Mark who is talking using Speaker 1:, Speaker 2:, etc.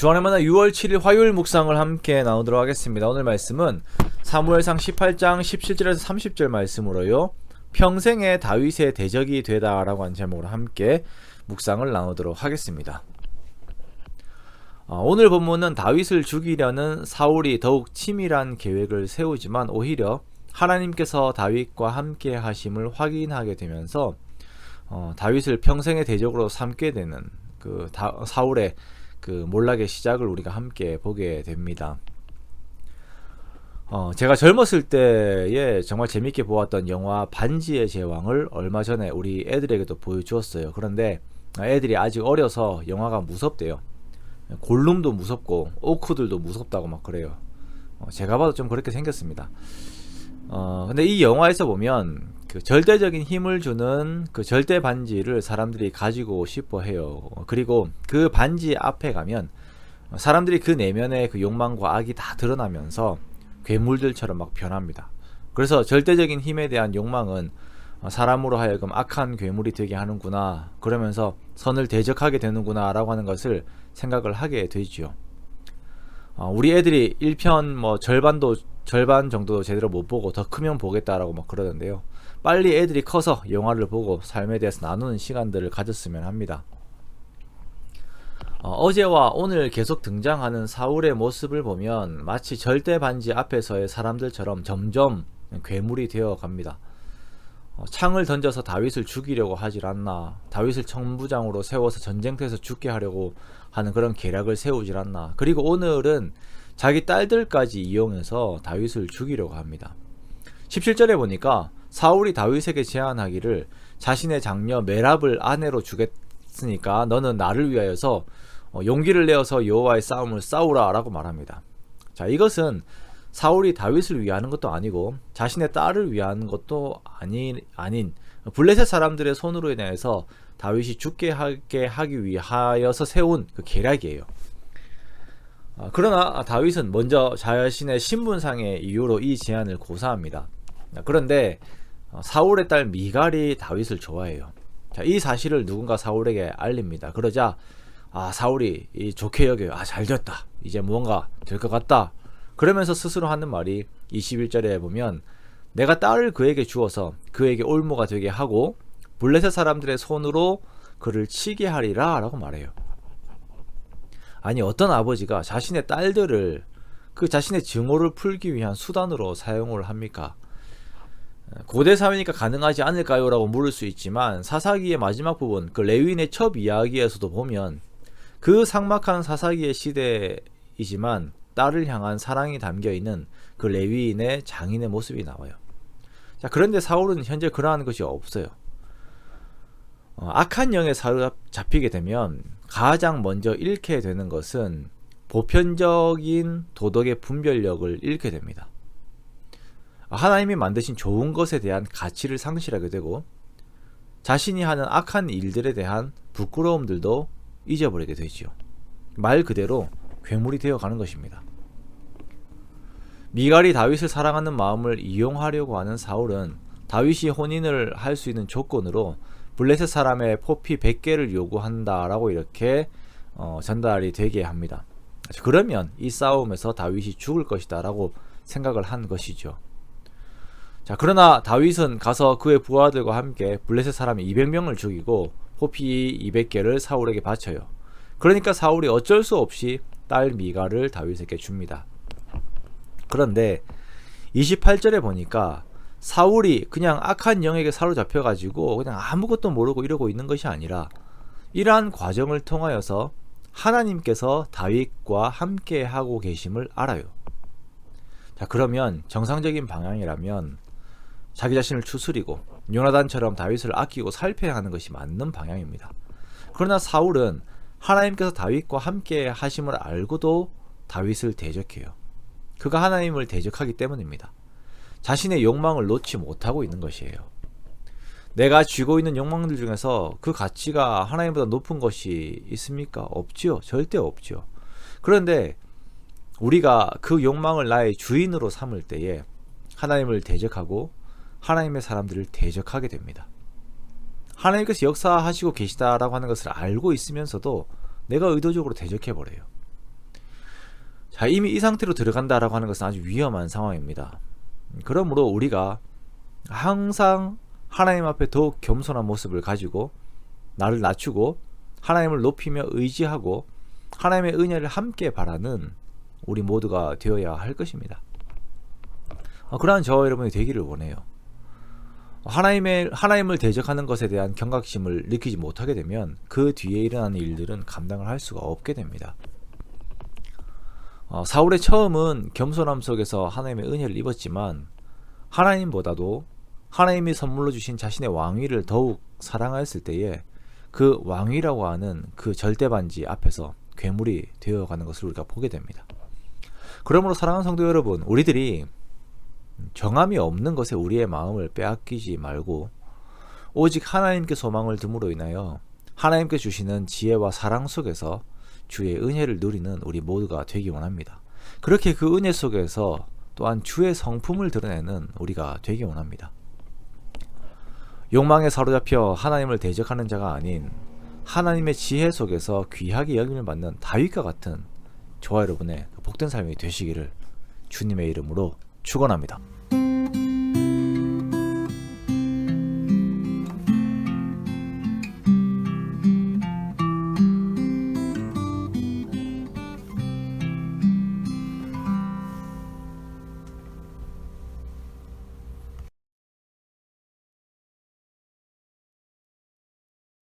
Speaker 1: 주안의 만나 6월 7일 화요일 묵상을 함께 나누도록 하겠습니다. 오늘 말씀은 사무엘상 18장 17절에서 30절 말씀으로요, 평생의 다윗의 대적이 되다 라고 하는 제목으로 함께 묵상을 나누도록 하겠습니다. 오늘 본문은 다윗을 죽이려는 사울이 더욱 치밀한 계획을 세우지만 오히려 하나님께서 다윗과 함께 하심을 확인하게 되면서 다윗을 평생의 대적으로 삼게 되는 사울의 몰락의 시작을 우리가 함께 보게 됩니다. 제가 젊었을 때에 정말 재밌게 보았던 영화 반지의 제왕을 얼마 전에 우리 애들에게도 보여주었어요. 그런데 애들이 아직 어려서 영화가 무섭대요. 골룸도 무섭고 오크들도 무섭다고 막 그래요. 제가 봐도 좀 그렇게 생겼습니다. 근데 이 영화에서 보면 그 절대적인 힘을 주는 그 절대 반지를 사람들이 가지고 싶어 해요. 그리고 그 반지 앞에 가면 사람들이 그 내면의 그 욕망과 악이 다 드러나면서 괴물들처럼 막 변합니다. 그래서 절대적인 힘에 대한 욕망은 사람으로 하여금 악한 괴물이 되게 하는구나, 그러면서 선을 대적하게 되는구나 라고 하는 것을 생각을 하게 되죠. 우리 애들이 1편 절반 정도 제대로 못 보고 더 크면 보겠다라고 막 그러던데요. 빨리 애들이 커서 영화를 보고 삶에 대해서 나누는 시간들을 가졌으면 합니다. 어제와 오늘 계속 등장하는 사울의 모습을 보면 마치 절대 반지 앞에서의 사람들처럼 점점 괴물이 되어 갑니다. 창을 던져서 다윗을 죽이려고 하질 않나, 다윗을 천부장으로 세워서 전쟁터에서 죽게 하려고 하는 그런 계략을 세우질 않나, 그리고 오늘은 자기 딸들까지 이용해서 다윗을 죽이려고 합니다. 17절에 보니까 사울이 다윗에게 제안하기를, 자신의 장녀 메랍을 아내로 주겠으니까 너는 나를 위하여서 용기를 내어서 여호와의 싸움을 싸우라 라고 말합니다. 자, 이것은 사울이 다윗을 위하는 것도 아니고 자신의 딸을 위한 것도 아닌 블레셋 사람들의 손으로 인해서 다윗이 죽게 하기 위하여서 세운 그 계략이에요. 그러나 다윗은 먼저 자신의 신분상의 이유로 이 제안을 고사합니다. 그런데 사울의 딸 미갈이 다윗을 좋아해요. 자, 이 사실을 누군가 사울에게 알립니다. 그러자 사울이 좋게 여겨요. 잘 됐다, 이제 무언가 될 것 같다, 그러면서 스스로 하는 말이 21절에 보면, 내가 딸을 그에게 주어서 그에게 올무가 되게 하고 블레셋 사람들의 손으로 그를 치게 하리라 라고 말해요. 아니, 어떤 아버지가 자신의 딸들을 자신의 증오를 풀기 위한 수단으로 사용을 합니까? 고대 사회니까 가능하지 않을까요? 라고 물을 수 있지만, 사사기의 마지막 부분, 그 레위인의 첩 이야기에서도 보면 그 삭막한 사사기의 시대이지만 딸을 향한 사랑이 담겨있는 그 레위인의 장인의 모습이 나와요. 자, 그런데 사울은 현재 그러한 것이 없어요. 악한 영에 사로잡히게 되면 가장 먼저 잃게 되는 것은 보편적인 도덕의 분별력을 잃게 됩니다. 하나님이 만드신 좋은 것에 대한 가치를 상실하게 되고, 자신이 하는 악한 일들에 대한 부끄러움들도 잊어버리게 되죠. 말 그대로 괴물이 되어가는 것입니다. 미갈이 다윗을 사랑하는 마음을 이용하려고 하는 사울은 다윗이 혼인을 할 수 있는 조건으로 블레셋 사람의 포피 100개를 요구한다라고 이렇게 전달이 되게 합니다. 그러면 이 싸움에서 다윗이 죽을 것이다 라고 생각을 한 것이죠. 자, 그러나 다윗은 가서 그의 부하들과 함께 블레셋 사람 200명을 죽이고 포피 200개를 사울에게 바쳐요. 그러니까 사울이 어쩔 수 없이 딸 미갈을 다윗에게 줍니다. 그런데 28절에 보니까 사울이 그냥 악한 영에게 사로잡혀가지고 그냥 아무것도 모르고 이러고 있는 것이 아니라, 이러한 과정을 통하여서 하나님께서 다윗과 함께 하고 계심을 알아요. 자, 그러면 정상적인 방향이라면 자기 자신을 추스리고 요나단처럼 다윗을 아끼고 살펴야 하는 것이 맞는 방향입니다. 그러나 사울은 하나님께서 다윗과 함께 하심을 알고도 다윗을 대적해요. 그가 하나님을 대적하기 때문입니다. 자신의 욕망을 놓지 못하고 있는 것이에요. 내가 쥐고 있는 욕망들 중에서 그 가치가 하나님보다 높은 것이 있습니까? 없지요. 절대 없지요. 그런데 우리가 그 욕망을 나의 주인으로 삼을 때에 하나님을 대적하고 하나님의 사람들을 대적하게 됩니다. 하나님께서 역사하시고 계시다라고 하는 것을 알고 있으면서도 내가 의도적으로 대적해버려요. 자, 이미 이 상태로 들어간다라고 하는 것은 아주 위험한 상황입니다. 그러므로 우리가 항상 하나님 앞에 더욱 겸손한 모습을 가지고 나를 낮추고 하나님을 높이며 의지하고 하나님의 은혜를 함께 바라는 우리 모두가 되어야 할 것입니다. 그러한 저와 여러분이 되기를 원해요. 하나님을 대적하는 것에 대한 경각심을 느끼지 못하게 되면 그 뒤에 일어나는 일들은 감당을 할 수가 없게 됩니다. 사울의 처음은 겸손함 속에서 하나님의 은혜를 입었지만 하나님보다도 하나님이 선물로 주신 자신의 왕위를 더욱 사랑하였을 때에 그 왕위라고 하는 그 절대반지 앞에서 괴물이 되어가는 것을 우리가 보게 됩니다. 그러므로 사랑하는 성도 여러분, 우리들이 정함이 없는 것에 우리의 마음을 빼앗기지 말고 오직 하나님께 소망을 둠으로 인하여 하나님께 주시는 지혜와 사랑 속에서 주의 은혜를 누리는 우리 모두가 되기 원합니다. 그렇게 그 은혜 속에서 또한 주의 성품을 드러내는 우리가 되기 원합니다. 욕망에 사로잡혀 하나님을 대적하는 자가 아닌 하나님의 지혜 속에서 귀하게 여김을 받는 다윗과 같은 저와 여러분의 복된 삶이 되시기를 주님의 이름으로 축원합니다.